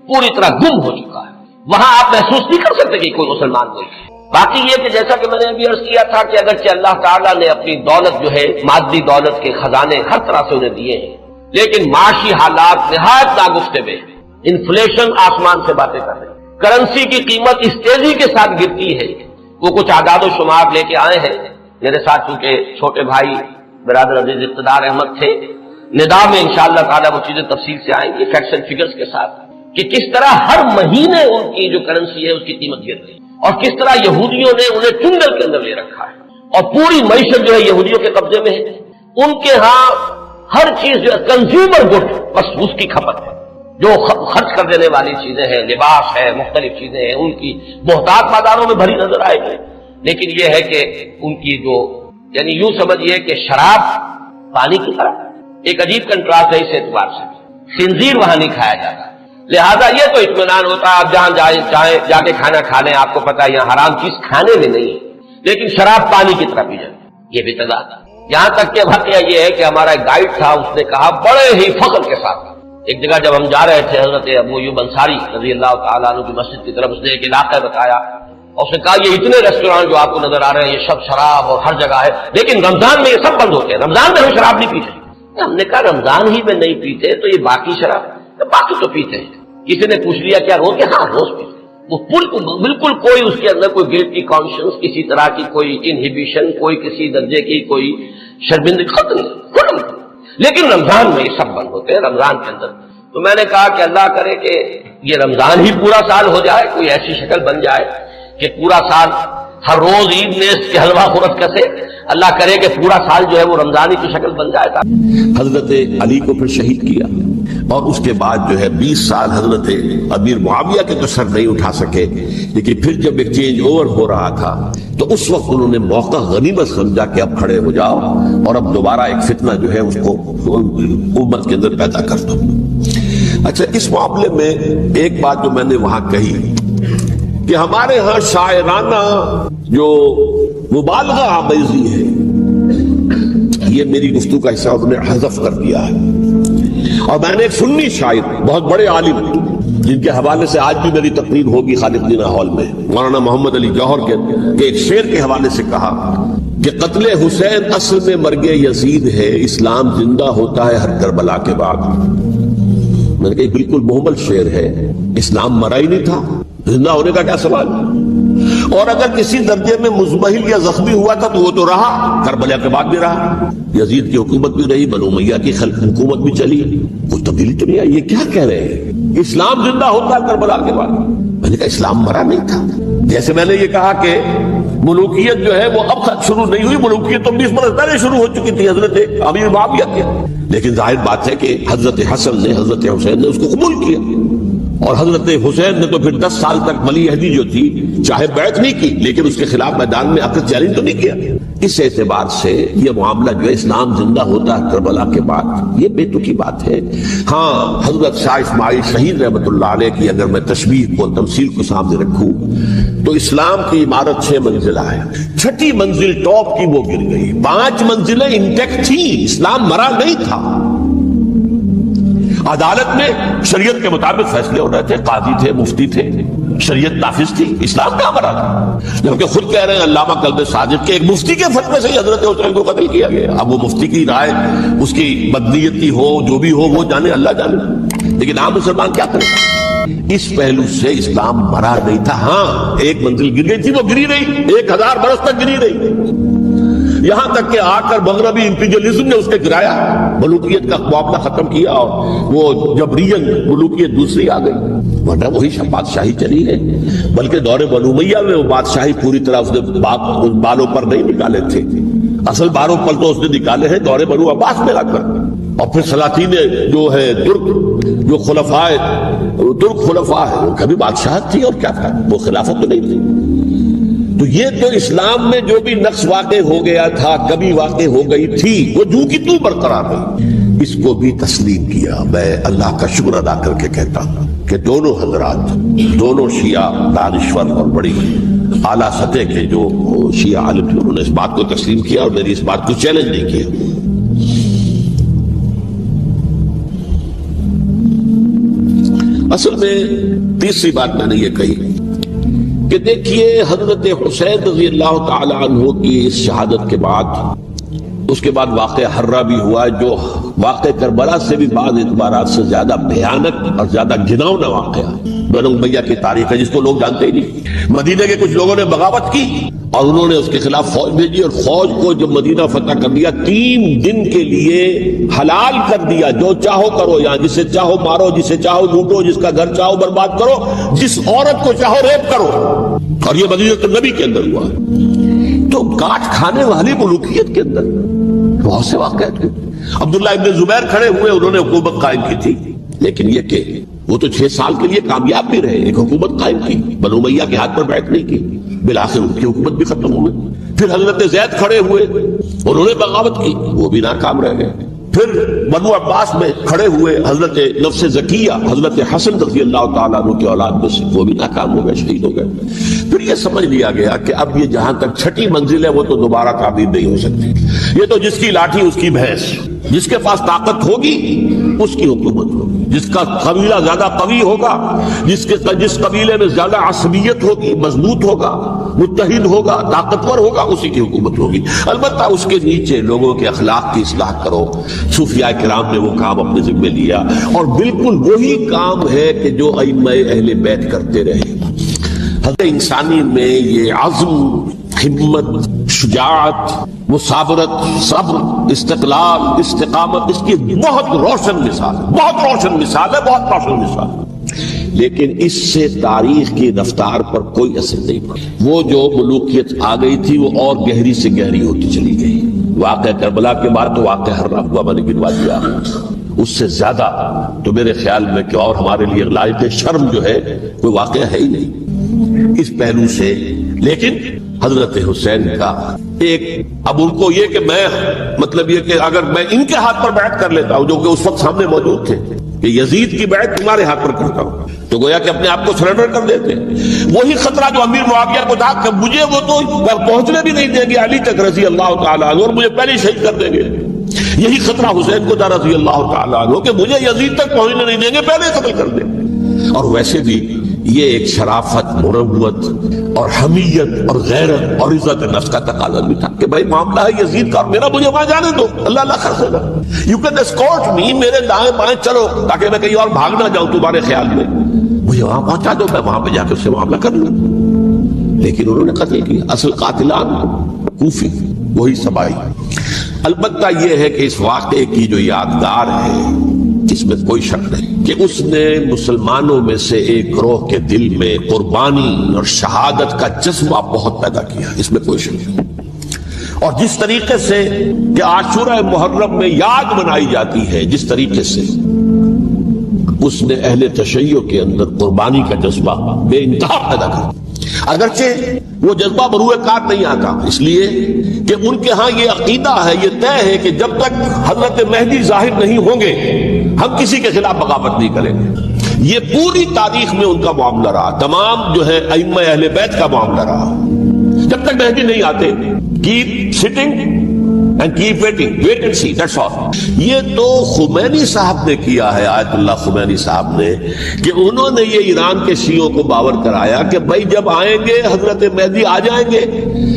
پوری طرح گم ہو چکا ہے۔ وہاں آپ محسوس نہیں کر سکتے کہ کوئی مسلمان ملک ہے۔ باقی یہ کہ جیسا کہ میں نے ابھی عرض کیا تھا کہ اگرچہ اللہ تعالیٰ نے اپنی دولت جو ہے مادی دولت کے خزانے ہر طرح سے انہیں دیے ہیں، لیکن معاشی حالات نہایت ناگفتگو، انفلیشن آسمان سے باتیں کر رہے ہیں، کرنسی کی قیمت اس تیزی کے ساتھ گرتی ہے۔ وہ کچھ اعداد و شمار لے کے آئے ہیں میرے ساتھ، چونکہ چھوٹے بھائی برادر عزیز اقتدار احمد تھے، ندا میں انشاءاللہ تعالیٰ وہ چیزیں تفصیل سے آئیں گی فیکٹس اینڈ فگرز کے ساتھ، کہ کس طرح ہر مہینے ان کی جو کرنسی ہے اس کی قیمت گر رہی ہے، اور کس طرح یہودیوں نے انہیں چنگل کے اندر لے رکھا ہے، اور پوری معیشت جو ہے یہودیوں کے قبضے میں ہے۔ ان کے ہاں ہر چیز جو ہے کنزیومر گڈ، بس اس کی کھپت ہے، جو خرچ کر دینے والی چیزیں ہیں، لباس ہے، مختلف چیزیں ہیں، ان کی بہتات بازاروں میں بھری نظر آئے گی۔ لیکن یہ ہے کہ ان کی جو یعنی یوں سمجھیے کہ شراب پانی کی طرح، ایک عجیب کنٹراسٹ ہے اس اعتبار سے، خنزیر وہاں نہیں کھایا جاتا، لہذا یہ تو اطمینان ہوتا ہے آپ جہاں جا کے کھانا کھا لیں، آپ کو پتا ہے یہاں حرام چیز کھانے میں نہیں ہے، لیکن شراب پانی کی طرف ہی جاتی، یہ بھی تضاد۔ یہاں تک کہ واقعہ یہ ہے کہ ہمارا ایک گائیڈ تھا، اس نے کہا بڑے ہی فخر کے ساتھ، ایک جگہ جب ہم جا رہے تھے حضرت ابو ایوب انصاری رضی اللہ تعالیٰ عنہ کی مسجد کی طرف، اس نے ایک علاقہ بتایا اور اس نے کہا یہ اتنے ریسٹورانٹ جو آپ کو نظر آ رہے ہیں یہ سب شراب اور ہر جگہ ہے، لیکن رمضان میں یہ سب بند ہوتے ہیں، رمضان میں ہم شراب نہیں پیتے۔ ہم نے کہا رمضان ہی میں نہیں پیتے تو یہ باقی شراب، باقی تو پیتے ہیں۔ کسی نے پوچھ لیا کیا روز؟ ہاں روز پیتے۔ وہ بالکل کوئی اس کے اندر کوئی گلٹی کانشنس، کسی طرح کی کوئی انہیبیشن، کوئی کسی درجے کی کوئی شرمندگی ختم نہیں، لیکن رمضان میں یہ سب بند ہوتے ہیں رمضان کے اندر۔ تو میں نے کہا کہ اللہ کرے کہ یہ رمضان ہی پورا سال ہو جائے، کوئی ایسی شکل بن جائے کہ پورا سال ہر روز عید نیز کے حلوہ خورت کسے اللہ کرے کہ پورا سال جو ہے وہ رمضانی کی شکل بن جائے گا۔ حضرت علی کو پھر شہید کیا، اور اس کے بعد جو ہے 20 سال حضرت امیر معاویہ کے تو سر نہیں اٹھا سکے، لیکن پھر جب ایک چینج اوور ہو رہا تھا تو اس وقت انہوں نے موقع غنیمت سمجھا کہ اب کھڑے ہو جاؤ اور اب دوبارہ ایک فتنہ جو ہے اس کو امت کے اندر پیدا کر دو۔ اچھا، اس معاملے میں ایک بات جو میں نے وہاں کہی کہ ہمارے ہاں شاعرانہ جو مبالغہ آمیزی ہے، یہ میری گفتگو کا حصہ انہوں نے حذف کر دیا ہے، اور میں نے ایک سنی شاعر بہت بڑے عالم جن کے حوالے سے آج بھی میری تقریر ہوگی خالد جناح ہال میں، مولانا محمد علی جوہر کے ایک شعر کے حوالے سے کہا کہ قتل حسین اصل میں مرگ یزید ہے، اسلام زندہ ہوتا ہے ہر کربلا کے بعد۔ میں نے کہا بالکل محمل شعر ہے، اسلام مرا ہی نہیں تھا، زندہ ہونے کا کیا سوال؟ اور اگر کسی درجے میں مزمحل یا زخمی ہوا تھا تو وہ تو رہا، کربلا کے بعد بھی رہا، یزید کی حکومت بھی رہی، بنو امیہ کی حکومت بھی چلی، کوئی تبدیلی تو نہیں آئی۔ یہ کیا کہہ رہے ہیں؟ اسلام زندہ ہوتا ہے کربلا کے بعد؟ میں نے کہا اسلام مرا نہیں تھا۔ جیسے میں نے یہ کہا کہ ملوکیت جو ہے وہ اب شروع نہیں ہوئی، ملوکیت تو 20 برس پہلے شروع ہو چکی تھی حضرت امیر معاویہ کے، لیکن ظاہر بات ہے کہ حضرت حسن نے، حضرت حسین نے اس کو قبول کیا، اور حضرت حسین نے تو پھر 10 سال تک ولی عہدی جو تھی چاہے بیعت نہیں کی لیکن اس کے خلاف میدان میں عقد جاری تو نہیں کیا۔ اس اعتبار سے یہ معاملہ جو ہے اسلام زندہ ہوتا ہے کربلا کے بعد، یہ بے تکی بات ہے۔ ہاں، حضرت شاہ اسماعیل شہید رحمۃ اللہ علیہ کی اگر میں تشبیہ کو، تمثیل کو سامنے رکھوں تو اسلام کی عمارت 6 منزلہ ہے، 6ٹھی منزل ٹاپ کی وہ گر گئی، 5 منزلیں انٹیکٹ تھیں، اسلام مرا نہیں تھا۔ عدالت میں شریعت کے مطابق فیصلے ہو رہے تھے، قاضی تھے، مفتی تھے، شریعت نافذ تھی، اسلام کہاں مرا تھا؟ جبکہ خود کہہ رہے ہیں علامہ قلب صادق کے ایک مفتی کے فتوے سے ہی حضرت حسین کو قتل کیا گیا۔ اب وہ مفتی کی رائے اس کی بدنیت کی ہو، جو بھی ہو وہ جانے، اللہ جانے، لیکن عام مسلمان کیا کرے گا؟ اس پہلو سے اسلام مرا نہیں تھا۔ ہاں، ایک منزل گر گئی تھی، وہ گری رہی، 1000 برس تک گری رہی، یہاں تک کہ آ کر مغربی امپیریلزم نے اس کے گرایا، ملوکیت کا معاملہ ختم کیا، اور وہ جبرین ملوکیت دوسری آ گئی، ورنہ وہی بادشاہی چلی ہے۔ بلکہ دور بنو امیہ میں وہ بادشاہی پوری طرح اس نے بالوں پر نہیں نکالے تھے، اصل بالوں پر تو اس نے نکالے ہیں دور بنو عباس میں آ کر، اور پھر سلاطین جو ہے ترک، جو خلفائے ترک خلفاء ہے، ان کا بھی بادشاہت تھی اور کیا تھا، وہ خلافت تو نہیں تھی۔ تو یہ جو اسلام میں جو بھی نقص واقع ہو گیا تھا، کبھی واقع ہو گئی تھی، وہ جو کی تو برقرار رہی، اس کو بھی تسلیم کیا۔ میں اللہ کا شکر ادا کر کے کہتا ہوں کہ دونوں حضرات، دونوں شیعہ دانشور اور بڑی اعلیٰ سطح کے جو شیعہ عالم تھے، انہوں نے اس بات کو تسلیم کیا اور میری اس بات کو چیلنج نہیں کیا۔ اصل میں تیسری بات میں نے یہ کہی کہ دیکھیے حضرت حسین رضی اللہ تعالی عنہ کی اس شہادت کے بعد، اس کے بعد واقعہ حرہ بھی ہوا، جو واقع کربلا سے بھی بعض اعتبارات سے زیادہ بھیانک اور زیادہ گھناؤنا واقعہ ہے۔ بنو امیہ کی تاریخ ہے جس کو لوگ جانتے ہی نہیں۔ مدینہ کے کچھ لوگوں نے بغاوت کی اور انہوں نے اس کے خلاف فوج بھیجی، اور فوج کو جب مدینہ فتح کر دیا 3 دن کے لیے حلال کر دیا، جو چاہو کرو، یہاں جسے چاہو مارو، جسے چاہو لوٹو، جس کا گھر چاہو برباد کرو، جس عورت کو چاہو ریپ کرو، اور یہ مدینہ النبی کے اندر ہوا۔ تو کاٹ کھانے والی ملوکیت کے اندر بہت سے واقعات ہوئے۔ عبداللہ ابن زبیر کھڑے ہوئے، انہوں نے حکومت قائم کی تھی، لیکن یہ کہ وہ تو 6 سال کے لیے کامیاب بھی رہے، ایک حکومت قائم کی، بنو امیہ کے ہاتھ پر بیعت نہیں کی، بالآخر ان کی حکومت بھی ختم ہو گئی۔ پھر حضرت زید کھڑے ہوئے، انہوں نے بغاوت کی، وہ بھی ناکام رہ گئے۔ پھر بنو عباس میں کھڑے ہوئے حضرت نفس زکیہ، حضرت حسن رضی اللہ تعالیٰ عنہ کی اولاد میں سے، وہ بھی ناکام ہو گئے، شہید ہو گئے۔ پھر یہ سمجھ لیا گیا کہ اب یہ جہاں تک 6ٹھی منزل ہے وہ تو دوبارہ تعبیر نہیں ہو سکتی، یہ تو جس کی لاٹھی اس کی بھینس، جس کے پاس طاقت ہوگی اس کی حکومت ہوگی، جس کا قبیلہ زیادہ قوی ہوگا، جس قبیلے میں زیادہ عصبیت ہوگی، مضبوط ہوگا، متحد ہوگا، طاقتور ہوگا، اسی کی حکومت ہوگی۔ البتہ اس کے نیچے لوگوں کے اخلاق کی اصلاح کرو۔ صوفیاء کرام نے وہ کام اپنے ذمہ لیا، اور بالکل وہی کام ہے کہ جو ائمہ اہل بیت کرتے رہے۔ حضرت انسانی میں یہ عزم، ہمت، شجاعت، مثابرت، صبر، استقلال، استقامت، اس کی بہت روشن مثال ہے، بہت روشن مثال ہے، بہت روشن مثال ہے۔ لیکن اس سے تاریخ کی رفتار پر کوئی اثر نہیں پڑا. وہ جو ملوکیت آ گئی تھی وہ اور گہری سے گہری ہوتی چلی گئی. واقعہ کربلا کے بعد تو واقعہ ہر رابطہ میں نے گنوا دیا. اس سے زیادہ تو میرے خیال میں کہ اور ہمارے لیے لائق شرم جو ہے کوئی واقعہ ہے ہی نہیں اس پہلو سے. لیکن حضرت حسین کا ایک اب ان کو یہ کہ میں مطلب یہ کہ اگر میں ان کے ہاتھ پر بیعت کر لیتا ہوں جو کہ اس وقت سامنے موجود تھے کہ یزید کی بیعت تمہارے ہاتھ پر کرتا ہوں تو گویا کہ اپنے آپ کو سرنڈر کر دیتے. وہی خطرہ جو امیر معاویہ کو تھا کہ مجھے وہ تو پہنچنے بھی نہیں دیں گے علی تک رضی اللہ تعالیٰ عنہ اور مجھے پہلے شہید کر دیں گے. یہی خطرہ حسین کو تھا رضی اللہ تعالیٰ عنہ کہ مجھے یزید تک پہنچنے نہیں دیں گے پہلے قتل کر دیں گے. اور ویسے بھی یہ ایک شرافت مروت اور حمیت اور غیرت اور عزت نفس کا تقاضا بھی تھا کہ بھائی معاملہ ہے یزید کا میرا مجھے وہاں جانے دو اللہ اللہ کر دینا. یو کین اسکورٹ می میرے دائیں بائیں چلو تاکہ میں کہیں اور بھاگ نہ جاؤں تمہارے خیال میں مجھے وہاں پہنچا دو میں وہاں پہ جا کے اس سے معاملہ کر لوں. لیکن انہوں نے قتل کیا. اصل قاتلان کوفی وہی سبائی. البتہ یہ ہے کہ اس واقعے کی جو یادگار ہے اس میں کوئی شک نہیں کہ اس نے مسلمانوں میں سے ایک گروہ کے دل میں قربانی اور شہادت کا جذبہ بہت پیدا کیا. اس میں کوئی شک نہیں. اور جس طریقے سے کہ عاشورہ محرم میں یاد منائی جاتی ہے جس طریقے سے اس نے اہل تشیع کے اندر قربانی کا جذبہ بے انتہا پیدا کیا. اگرچہ وہ جذبہ بروئے کار نہیں آتا اس لیے کہ ان کے ہاں یہ عقیدہ ہے یہ طے ہے کہ جب تک حضرت مہدی ظاہر نہیں ہوں گے ہم کسی کے خلاف بغاوت نہیں کریں گے. یہ پوری تاریخ میں ان کا معاملہ رہا. تمام جو ہے ائمہ اہل بیت کا معاملہ رہا. جب تک مہدی نہیں آتے keep sitting and keep waiting, wait and see, that's all. یہ تو خمینی صاحب نے کیا ہے آیت اللہ خمینی صاحب نے کہ انہوں نے یہ ایران کے شیعوں کو باور کرایا کہ بھائی جب آئیں گے حضرت مہدی آ جائیں گے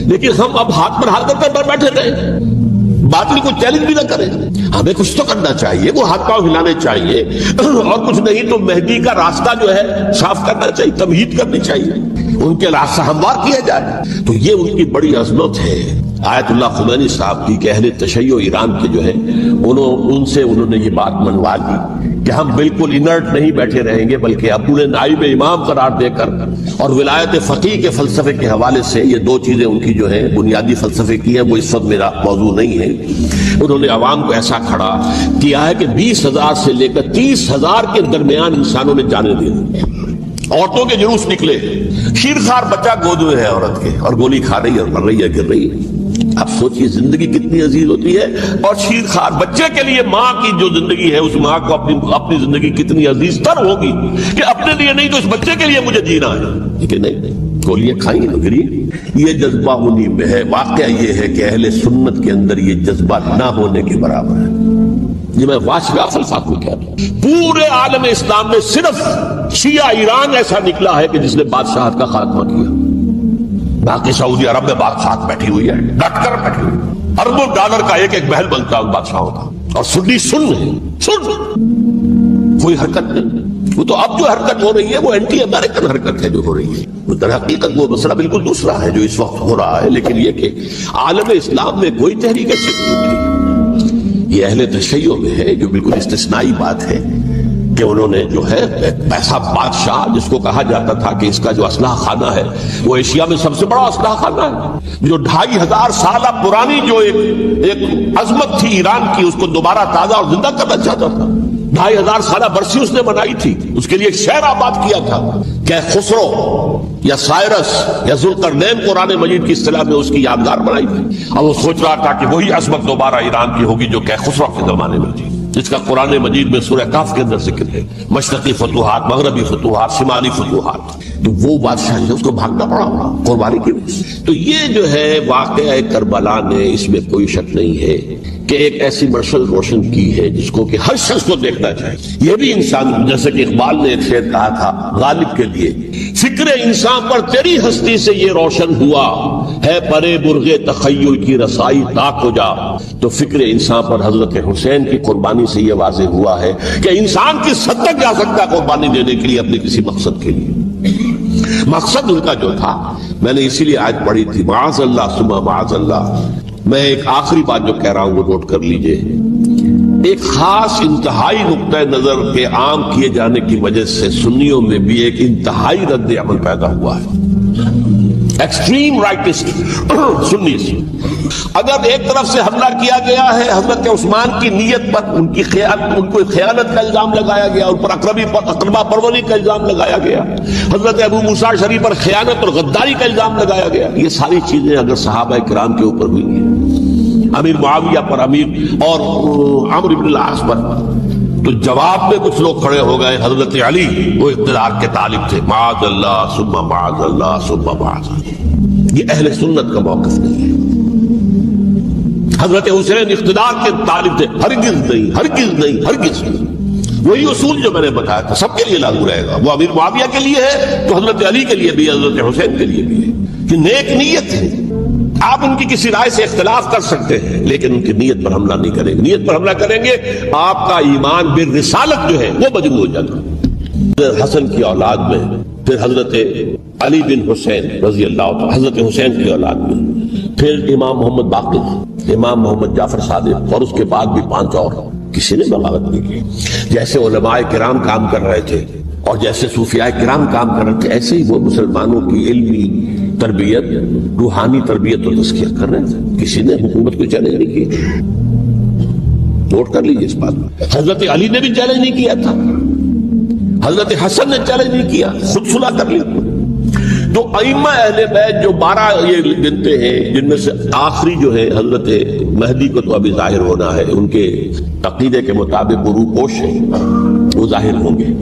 لیکن ہم اب ہاتھ پر ہاتھ کر بیٹھے رہیں باطل کو چیلنج بھی نہ کریں. ہمیں کچھ تو کرنا چاہیے وہ ہاتھ پاؤں ہلانے چاہیے اور کچھ نہیں تو مہدی کا راستہ جو ہے صاف کرنا چاہیے تمہید کرنی چاہیے ان کے راستہ ہموار کیا جائے. تو یہ ان کی بڑی عظمت ہے آیت اللہ خمینی صاحب کی کہ اہل تشیع ایران کے جو ہے ان سے انہوں نے یہ بات منوا لی کہ ہم بالکل انرٹ نہیں بیٹھے رہیں گے بلکہ اپنے نائب امام قرار دے کر اور ولایت فقیہ کے فلسفے کے حوالے سے یہ دو چیزیں ان کی جو ہے بنیادی فلسفے کی ہیں وہ اس وقت میرا موضوع نہیں ہے. انہوں نے عوام کو ایسا کھڑا کیا ہے کہ 20,000 سے لے کر 30,000 کے درمیان انسانوں نے جانے دی. عورتوں کے جلوس نکلے. شیرخوار بچہ گود میں ہے عورت کے اور گولی کھا رہی ہے اور مر رہی ہے گر رہی ہے. اب سوچئے زندگی کتنی عزیز ہوتی ہے اور شیرخوار بچے کے لیے ماں کی جو زندگی ہے اس ماں کو اپنی زندگی کتنی عزیز تر ہوگی کہ اپنے لیے نہیں تو اس بچے کے لیے مجھے جینا ہے. لیکن نہیں گولیاں کھائیں تو گری. یہ جذبہ انہی میں ہے. واقعہ یہ ہے کہ اہل سنت کے اندر یہ جذبہ نہ ہونے کے برابر ہے. یہ میں واضح الفاظ میں کہہ رہا ہوں پورے عالم اسلام میں صرف شیعہ ایران ایسا نکلا ہے کہ جس نے بادشاہت کا خاتمہ کیا. باقی سعودی عرب میں بادشاہت بیٹھی ہوئی ہے ڈٹ کر بیٹھی ہوئی ہے. اربوں ڈالر کا ایک ایک محل بنتا ہے ان بادشاہوں کا اور سنی سن کوئی حرکت نہیں. وہ تو اب جو حرکت ہو رہی ہے وہ اینٹی امریکن حرکت ہے جو ہو رہی ہے. وہ در حقیقت وہ مسئلہ بالکل دوسرا ہے جو اس وقت ہو رہا ہے. لیکن یہ کہ عالم اسلام میں کوئی تحریک ایسی نہیں اٹھی. یہ اہل تشیع میں ہے جو بالکل استثنائی بات ہے کہ انہوں نے جو ہے ایسا بادشاہ جس کو کہا جاتا تھا کہ اس کا جو اسلحہ خانہ ہے وہ ایشیا میں سب سے بڑا اسلحہ خانہ ہے جو 2500 سالہ پرانی جو ایک عظمت تھی ایران کی اس کو دوبارہ تازہ اور زندہ کرنا چاہتا تھا. 2500 سالہ برسی اس نے بنائی تھی. اس کے لیے ایک شہر آباد کیا تھا کہ خسرو یا سائرس یا ذوالقرنین قرآن مجید کی اصطلاح میں اس کی یادگار بنائی تھی. اور وہ سوچ رہا تھا کہ وہی عظمت دوبارہ ایران کی ہوگی جو کہ خسرو کے زمانے میں تھی جس کا قرآن مجید میں سورہ کہف کے اندر ذکر ہے. مشرقی فتوحات مغربی فتوحات شمالی فتوحات. تو وہ بادشاہ ہے اس کو بھاگنا پڑا قربانی کی وجہ سے. تو یہ جو ہے واقعہ کربلا نے اس میں کوئی شک نہیں ہے کہ ایک ایسی مشعل روشن کی ہے جس کو کہ ہر شخص کو دیکھنا چاہیے. یہ بھی انسان جیسے کہ اقبال نے ایک شعر کہا تھا غالب کے لیے فکر انسان پر تیری ہستی سے یہ روشن ہوا ہے پرے برغ تخیل کی رسائی تاک ہو جا. تو فکر انسان پر حضرت حسین کی قربانی سے یہ واضح ہوا ہے کہ انسان کس حد تک جا سکتا ہے قربانی دینے کے لیے اپنے کسی مقصد کے لیے. مقصد ان کا جو تھا میں نے اسی لیے آیت پڑھی تھی معاذ اللہ ثم معاذ اللہ. میں ایک آخری بات جو کہہ رہا ہوں وہ نوٹ کر لیجئے ایک خاص انتہائی نقطۂ نظر کے عام کیے جانے کی وجہ سے سنیوں میں بھی ایک انتہائی رد عمل پیدا ہوا ہے. ایکسٹریم رائٹسٹ سنی سے اگر ایک طرف سے حملہ کیا گیا ہے حضرت عثمان کی نیت پر، ان کو خیانت کا الزام لگایا گیا، ان پر اقربا پروری کا الزام لگایا گیا، حضرت ابو موسیٰ شریف پر خیانت اور غداری کا الزام لگایا گیا. یہ ساری چیزیں اگر صحابہ کرام کے اوپر ہوئی ہیں، امیر معاویہ پر، امیر اور عمرو بن العاص پر، تو جواب میں کچھ لوگ کھڑے ہو گئے. حضرت علی وہ اقتدار کے طالب تھے، معاذ اللہ ثم معاذ اللہ ثم معاذ اللہ. یہ اہل سنت کا موقف نہیں ہے. حضرت حسین اقتدار کے طالب تھے، ہرگز نہیں، ہرگز نہیں، ہرگز نہیں. وہی اصول جو میں نے بتایا تھا سب کے لیے لاگو رہے گا. وہ امیر معاویہ کے لیے ہے تو حضرت علی کے لیے بھی، حضرت حسین کے لیے بھی ہے کہ نیک نیت ہے. آپ ان کی کسی رائے سے اختلاف کر سکتے ہیں لیکن ان کی نیت پر حملہ نہیں کریں گے. نیت پر حملہ کریں گے آپ کا ایمان بالرسالت جو ہے وہ مجروح ہو جاتا. حسن کی اولاد میں پھر حضرت علی بن حسین رضی اللہ عنہ، حضرت حسین کی اولاد میں پھر امام محمد باقر، امام محمد جعفر صادق، اور اس کے بعد بھی 5 اور. کسی نے بغاوت نہیں کی. جیسے علماء کرام کام کر رہے تھے اور جیسے صوفیاء کرام کام کر رہے تھے، ایسے ہی وہ مسلمانوں کی علمی تربیت، روحانی تربیت اور تزکیہ کر رہے تھے. کسی نے حکومت کو چیلنج نہیں کیا. نوٹ کر لیجیے اس بات میں. حضرت علی نے بھی چیلنج نہیں کیا تھا، حضرت حسن نے چیلنج نہیں کیا، خود صلح کر لی. تو ائمہ اہل بیت جو 12 یہ گنتے ہیں، جن میں سے آخری جو ہے حضرت مہدی کو تو ابھی ظاہر ہونا ہے، ان کے عقیدے کے مطابق وہ روپوش ہیں، وہ ظاہر ہوں گے.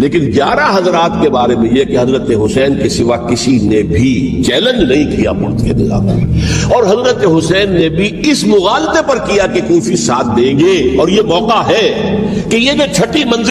لیکن 11 حضرات کے بارے میں یہ کہ حضرت حسین کے سوا کسی نے بھی چیلنج نہیں کیا ملک کے نظام میں. اور حضرت حسین نے بھی اس مغالطے پر کیا کہ کوفی ساتھ دیں گے. اور یہ موقع ہے کہ یہ جو چھٹی منزل